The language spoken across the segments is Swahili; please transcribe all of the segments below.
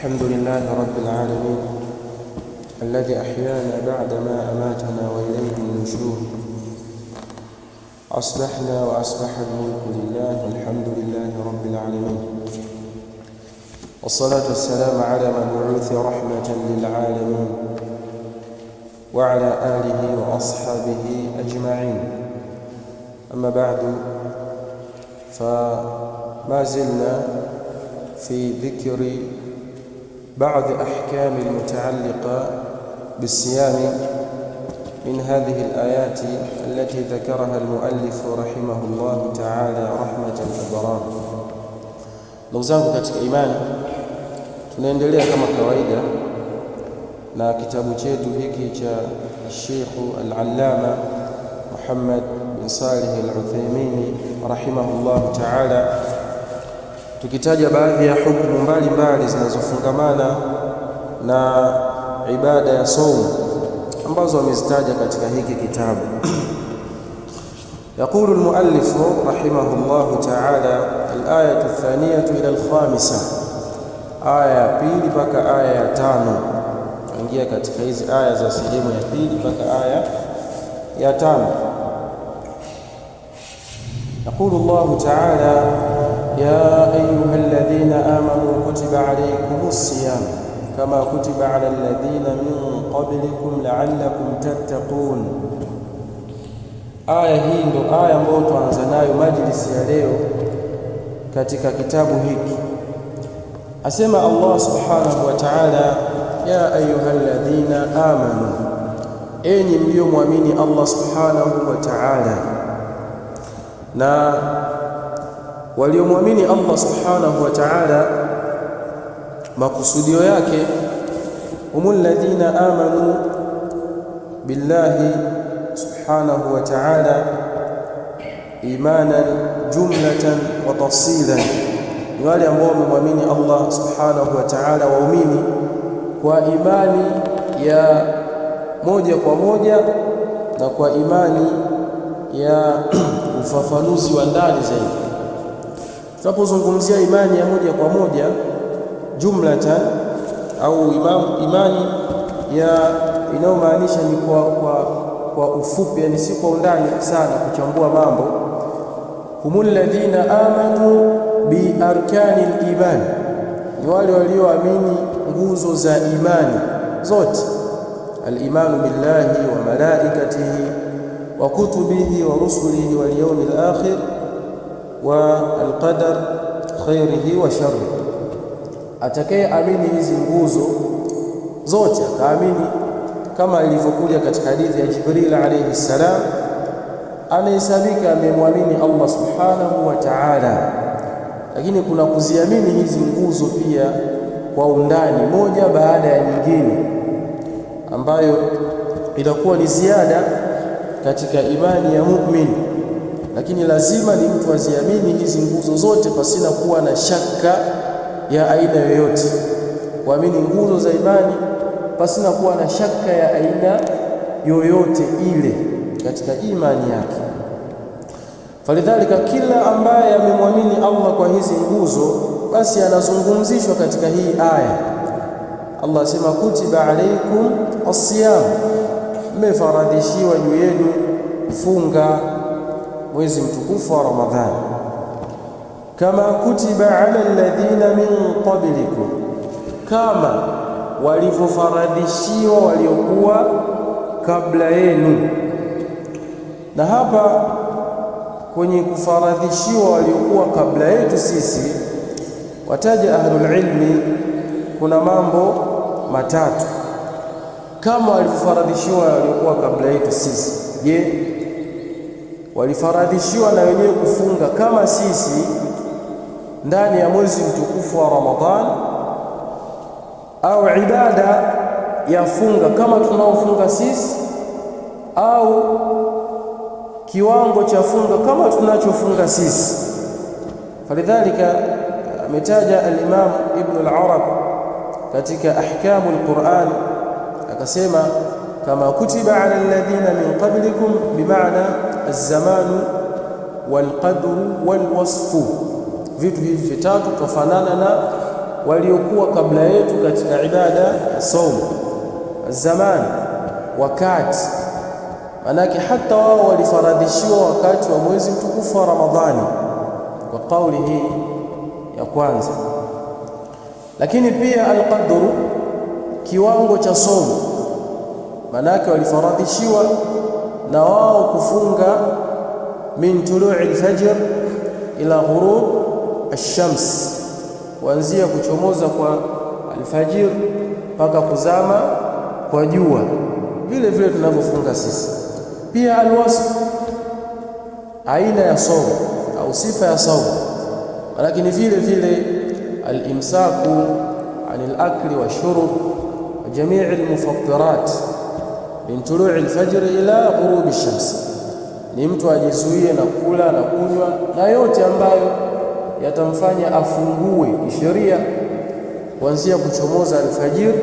الحمد لله رب العالمين الذي أحيانا بعدما أماتنا وإليه النشور. أصبحنا وأصبح الملك لله والحمد لله رب العالمين، والصلاة والسلام على مبعوث رحمة للعالمين وعلى آله وأصحابه أجمعين. أما بعد، فما زلنا في ذكر بعض أحكام المتعلقة بالصيام من هذه الآيات التي ذكرها المؤلف رحمه الله تعالى رحمة الأبرار. Ndugu zangu katika imani, tunaendelea kama kawaida na kitabu chetu hiki cha Sheikh Al-Allama Muhammad bin Salih Al-Uthaymeen rahimahullah ta'ala, tukitaja baadhi ya hukumu mbalimbali zinazofungamana na ibada ya saumu ambazo amezitaja katika hiki kitabu. يقول المؤلف رحمه الله تعالى: الآية الثانية إلى الخامسة، آية pili mpaka aya ya 5. Ingia katika hizi aya za sehemu ya pili mpaka aya ya 5. يقول الله تعالى: يا أيها الذين آمنوا كتب عليكم الصيام كما كتب على الذين من قبلكم لعلكم تتقون. Aya hii ndo aya ambayo tuanza nayo majlisi ya leo katika kitabu hiki. Asema Allah subhanahu wa ta'ala: ya ayyuhalladhina amanu, enyi mliomwamini Allah subhanahu wa ta'ala. Na waliomwamini Allah subhanahu wa ta'ala, makusudio yake humul ladhina amanu billahi subhanahu wa ta'ala imanan jumlatan wa tafsilan, ni wale ambao wamemwamini Allah subhanahu wa ta'ala, waumini kwa imani ya moja kwa moja na kwa imani ya ufafanuzi wa ndani zaidi. Tunapozungumzia imani ya moja kwa moja jumlatan, au imani ya inayomaanisha ni kwa ufupi, yani si kwa undani sana kuchambua mambo. Humul ladhina amanu bi arkanil iman, ni wale walioamini nguzo za imani zote. Al-imanu billahi wa malaikatihi wa kutubihi wa rusulihi wal yawmil akhir wa al-qadar khairihi wa sharrihi. Atakaye amini hizi nguzo zote, akaamini kama ilivyokuja katika hadithi ya Jibril alayhi salam, anahesabika amemwamini Allah subhanahu wa ta'ala. Lakini kuna kuziamini hizi nguzo pia kwa undani, moja baada ya nyingine, ambayo itakuwa ni ziada katika imani ya muumini. Lakini lazima ni mtu aziamini hizi nguzo zote pasina kuwa na shaka ya aina yoyote, kuamini nguzo za imani pasina kuwa na shaka ya aina yoyote ile katika imani yake. Falidhalika, kila ambaye amemwamini Allah kwa hizi nguzo, basi anazungumzishwa katika hii aya. Allah asema: kutiba alaykum as-siyam, mmefaradhishiwa juu yenu funga mwezi mtukufu wa Ramadhani. Kama kutiba ala alladhina min qablikum, kama walivyofaradhishiwa waliokuwa kabla yenu. Na hapa kwenye kufaradhishiwa waliokuwa kabla yetu sisi, wataja ahlul ilmi, kuna mambo matatu. Kama walivyofaradhishiwa waliokuwa kabla yetu sisi, je, walifaradhishiwa na wenyewe kufunga kama sisi ndani ya mwezi mtukufu wa Ramadhani, au ibada ya funga kama tunaofunga sisi, au kiwango cha funga kama tunachofunga sisi? Falidhalika ametaja al-Imam Ibn al-Arab katika ahkamu al-Qur'an, akasema: kama kutiba ala alladhina min qablikum, bimaana az-zamanu wal-qadru wal-wasfu. Vitu hivi vitatu tofanana na waliokuwa kabla yetu katika ibada ya saumu. Zaman, wakati, manake hata wao walifaradhishiwa wakati wa mwezi mtukufu wa Ramadhani kwa kauli hii ya kwanza. Lakini pia alqadru, kiwango cha saumu, manake walifaradhishiwa na wao kufunga min tulu'i al-fajr ila ghurub ash-shams, kuanzia kuchomoza kwa alfajir mpaka kuzama kwa jua, vile vile tunavyofunga sisi. Pia alwasf, aina ya saumu au sifa ya saumu, lakini vile vile alimsaku anil akli washurb wa jamii almufattirat min tulu'i alfajr ila ghurub ash-shams, ni mtu ajizuie na kula na kunywa na yote ambayo yatamfanya afungue kisheria kuanzia kuchomoza alfajir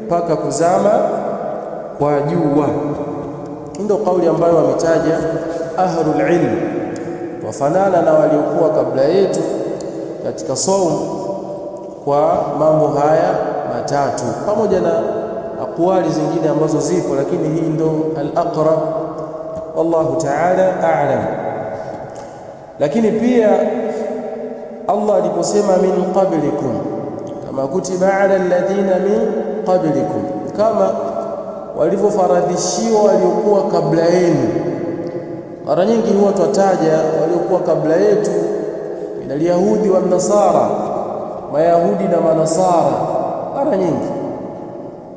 mpaka kuzama kwa jua. Ndio kauli ambayo wametaja ahlul ilm, wafanana na waliokuwa kabla yetu katika saumu kwa mambo haya matatu, pamoja na aqwali zingine ambazo zipo, lakini hii ndo al-aqrab, wallahu ta'ala a'lam. Lakini pia Allah aliposema min qablikum kama kutiba ala alladhina min qablikum, kama walivyofaradhishiwa waliokuwa kabla yenu. Mara nyingi huwa twataja waliokuwa kabla yetu min alyahudi wan nasara, mayahudi na manasara,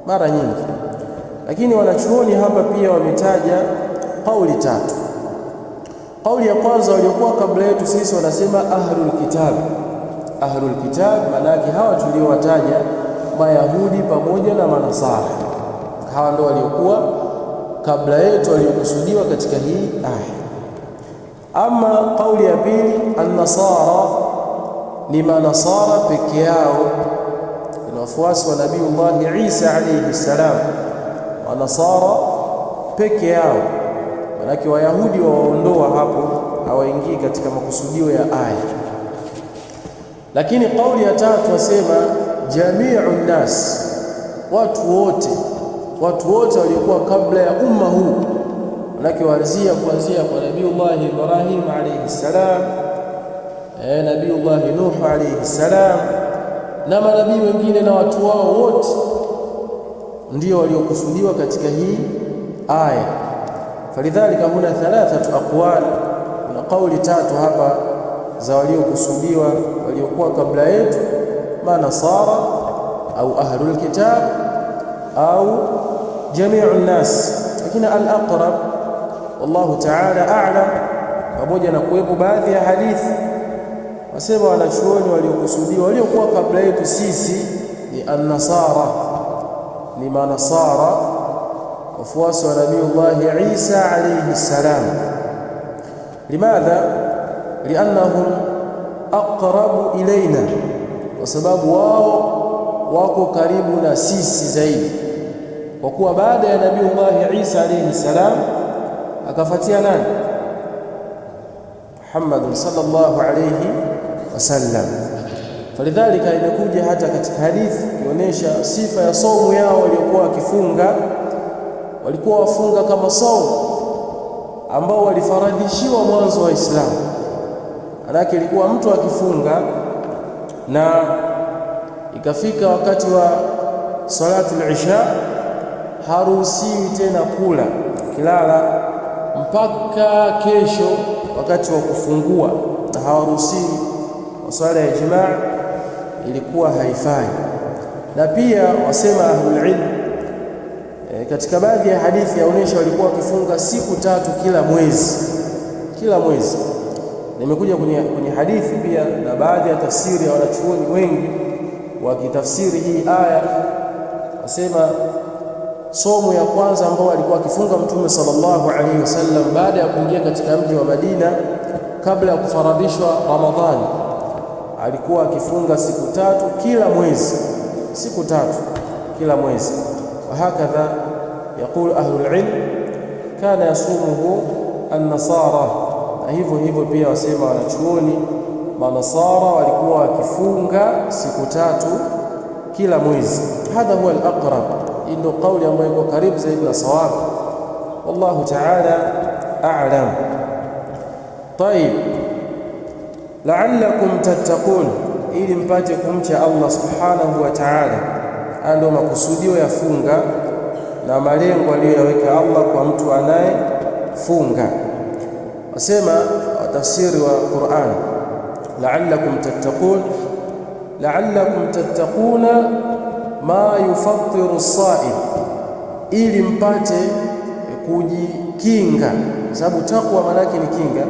mara nyingi. Lakini wanachuoni hapa pia wametaja kauli tatu. Kauli ya kwanza, waliokuwa kabla yetu sisi wanasema ahlul kitab. Ahlul kitab manake hawa tuliowataja, mayahudi pamoja na manasara, hawa ndio waliokuwa kabla yetu waliokusudiwa katika hii aya. Ama kauli ya pili, an-nasara, ni manasara peke yao, ni wafuasi wa Nabii Isa alayhi salam, manasara peke yao, manake wayahudi waondoa hapo, hawaingii katika makusudio ya aya. Lakini kauli ya tatu wasema jami'un nas, watu wote waliokuwa kabla ya umma huu, manake kuanzia kwa Nabii Ibrahim alayhi salam, Nabii Nuh alayhi salam na manabii wengine na watu wao wote ndio waliokusudiwa katika hii aya. Falidhalika huna thalathatu aqwal, kuna kauli tatu hapa za waliokusudiwa waliokuwa kabla yetu, manasara au ahlul kitab au jami'un nas. Lakini al-aqrab wallahu ta'ala a'lam, pamoja na kuwepo baadhi ya hadithi wasema wanachuoni waliokusudiwa waliokuwa kabla yetu sisi ni an-nasara, ni manasara, wafuasi wa Nabii Isa alayhi salam. Limadha? Liannahum aqrabu ilaina, kwa sababu wao wako karibu na sisi zaidi, kwa kuwa baada ya Nabii Isa alayhi salam akafuatia nani? Muhammad sallallahu alayhi wasallam. Falidhalika imekuja hata katika hadithi kuonesha sifa ya saumu yao waliokuwa wakifunga, walikuwa wafunga kama saumu ambao walifaradhishiwa mwanzo wa Islamu. Manake ilikuwa mtu akifunga na ikafika wakati wa salatul isha, haruhusiwi tena kula kilala mpaka kesho wakati wa kufungua, na hawaruhusiwi swala ya jimaa, ilikuwa haifai. Na pia wasema ahlul ilm katika baadhi ya hadithi yaonesha walikuwa wakifunga siku tatu kila mwezi. Nimekuja kwenye hadithi pia na baadhi ya tafsiri ya wanachuoni wengi wakitafsiri hii aya, wasema somo ya kwanza ambao alikuwa akifunga Mtume sallallahu alaihi wasallam baada ya kuingia katika mji wa Madina kabla ya kufaradhishwa Ramadhani, alikuwa akifunga siku tatu kila mwezi. Wahakadha yaqul ahlul ilm kana yasumuhu an-nasara, na hivyo pia wasema wanachuoni manasara walikuwa wakifunga siku 3 kila mwezi. Hadha huwa al-aqrab, ndio kauli ambayo iko karibu zaidi na sawabu. Wallahu ta'ala a'lam. Tayib, la'allakum tattaqun, ili mpate kumcha Allah subhanahu wa ta'ala. Ndio makusudio ya funga na malengo aliyoweka Allah kwa mtu anayefunga. Wasema tafsiri wa Qur'an, la'allakum tattaqun, la'allakum tattaquna ma yufattiru as-sa'im, ili mpate kujikinga, sababu takwa maana yake ni kinga,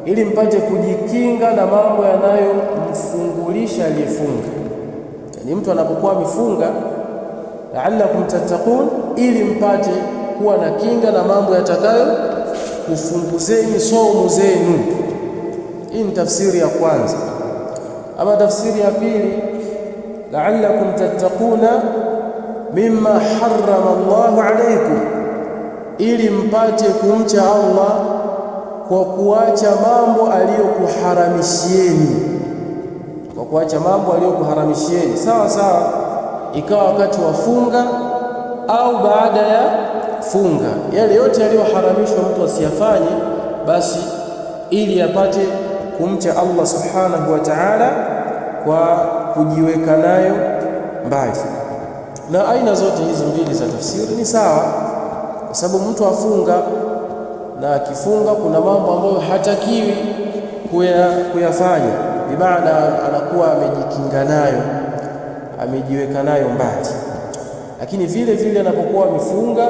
ili mpate kujikinga na mambo yanayomfungulisha aliyefunga. Yani mtu anapokuwa amefunga, la'allakum tattaqun, ili mpate kuwa na kinga na mambo yatakayo kufunguzeni saumu zenu. Hii ni tafsiri ya kwanza. Ama tafsiri ya pili, la'allakum tattaquna mimma harrama Allahu alaykum, ili mpate kumcha Allah kwa kuacha mambo aliyokuharamishieni, kwa kuacha mambo aliyokuharamishieni, sawa sawa ikawa wakati wa funga au baada ya funga. Yale yote yaliyoharamishwa mtu asiyafanye, basi ili apate kumcha Allah subhanahu wa ta'ala kwa kujiweka nayo mbali. Na aina zote hizi mbili za tafsiri ni sawa, kwa sababu mtu afunga, na akifunga kuna mambo ambayo hatakiwi kuyafanya, bimaana anakuwa amejikinga nayo, amejiweka nayo mbali. Lakini vile vile anapokuwa amefunga,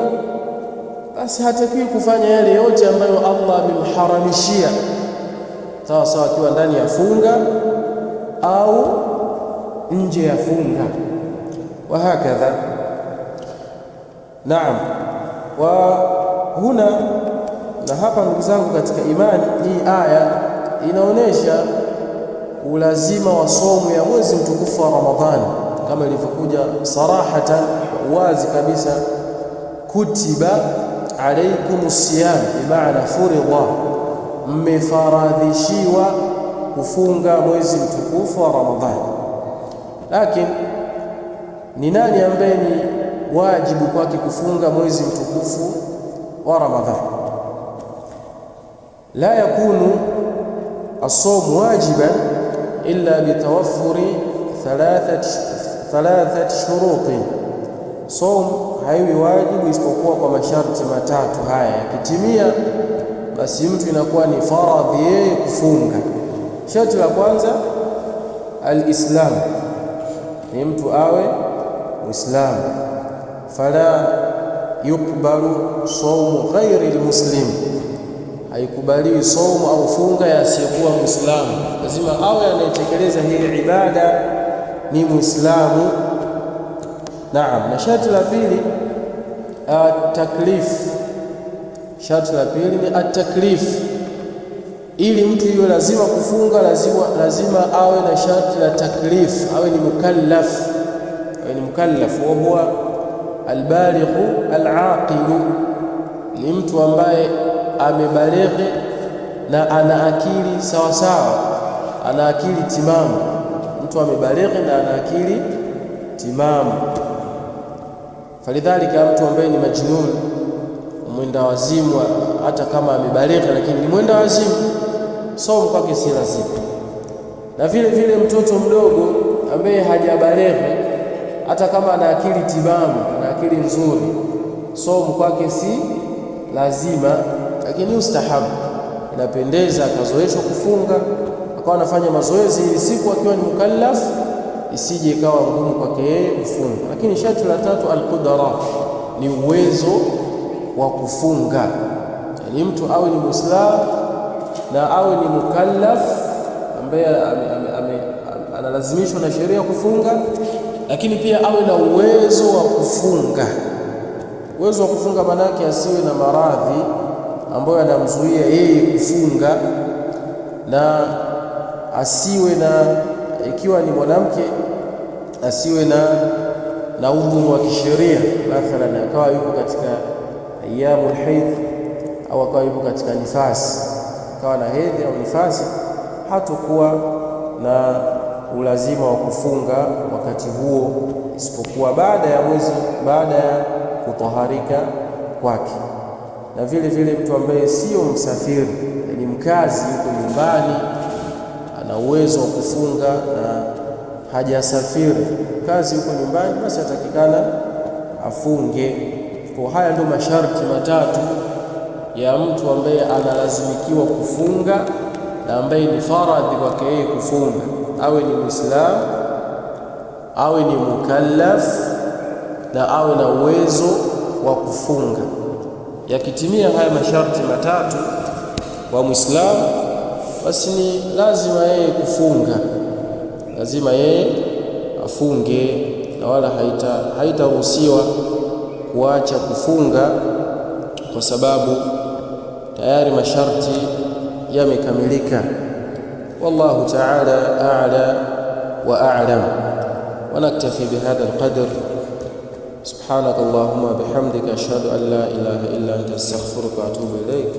basi hatakiwi kufanya yale yote ambayo Allah amemharamishia, sawa sawa akiwa ndani ya funga au nje ya funga, wa hakadha. Naam, wa huna, na hapa ndugu zangu katika imani, hii aya inaonyesha ulazima wa somo ya mwezi mtukufu wa Ramadhani, kama ilivyokuja sarahatan, wazi kabisa, kutiba alaikumus siyam, bimaana furidha, mmefaradhishiwa kufunga mwezi mtukufu wa Ramadhani. Lakini ni nani ambaye ni wajibu kwake kufunga mwezi mtukufu wa Ramadhani? La yakunu as-sawm wajiban illa bitawaffuri thalathati shurutin. Sawm haiwi wajibu isipokuwa kwa masharti matatu haya yakitimia, basi mtu inakuwa ni faradhi yeye kufunga. Sharti la kwanza, al-islam, ni mtu awe Muislamu. Fala yukbalu sawmu ghairi al-muslim, haikubaliwi saumu au funga ya asiyekuwa Muislamu. Lazima awe anayetekeleza hii ibada ni Muislamu. Naam. Na sharti la pili, taklif. Sharti la pili ni at-taklif. Ili mtu iwe lazima kufunga, lazima awe na sharti la taklif, awe ni mukallaf, awe ni mukallaf. Wa huwa albalighu alaqilu, ni mtu ambaye amebalighi na ana akili sawa sawa, ana akili timamu. Mtu amebalighi na ana akili timamu. Falidhalika, mtu ambaye ni majnun, mwenda wazimu, hata kama amebalighi lakini ni mwenda wazimu, saumu kwake si lazima. Na vile vile mtoto mdogo ambaye hajabalighi, hata kama ana akili timamu, ana akili nzuri, saumu kwake si lazima, lakini ustahabu, inapendeza akazoeshwa kufunga, akawa anafanya mazoezi ili siku akiwa ni mukallaf isije ikawa ngumu kwake yeye kufunga. Lakini sharti la tatu, al-qudra, ni uwezo wa kufunga. Yani mtu awe ni Muislamu na awe ni mukallaf ambaye analazimishwa na sheria kufunga, lakini pia awe na uwezo wa kufunga. Uwezo wa kufunga maana yake asiwe na maradhi ambayo yanamzuia yeye kufunga, na asiwe na, ikiwa ni mwanamke, asiwe na udhuru wa kisheria, mathalan akawa yuko katika ayyamul haidh au akawa yuko katika nifasi, akawa na hedhi au nifasi, hatakuwa na ulazima wa kufunga wakati huo, isipokuwa baada ya kutaharika kwake. Na vile vile mtu ambaye sio msafiri, ni mkazi, yuko nyumbani, ana uwezo wa kufunga na hajasafiri, kazi yuko nyumbani, basi atakikana afunge. Kwa haya ndio masharti matatu ya mtu ambaye analazimikiwa kufunga na ambaye ni faradhi kwake yeye kufunga, awe ni Muislamu, awe ni mukallaf, na awe na uwezo wa kufunga. Yakitimia haya masharti matatu kwa Muislamu, basi ni lazima yeye kufunga, lazima yeye afunge, na wala haitaruhusiwa kuacha kufunga kwa sababu tayari masharti yamekamilika. Wallahu ta'ala a'la wa a'lam. Wa naktafi bihadha alqadr. Subhanaka Allahumma bihamdika ashhadu an la ilaha illa anta astaghfiruka wa atubu ilayk.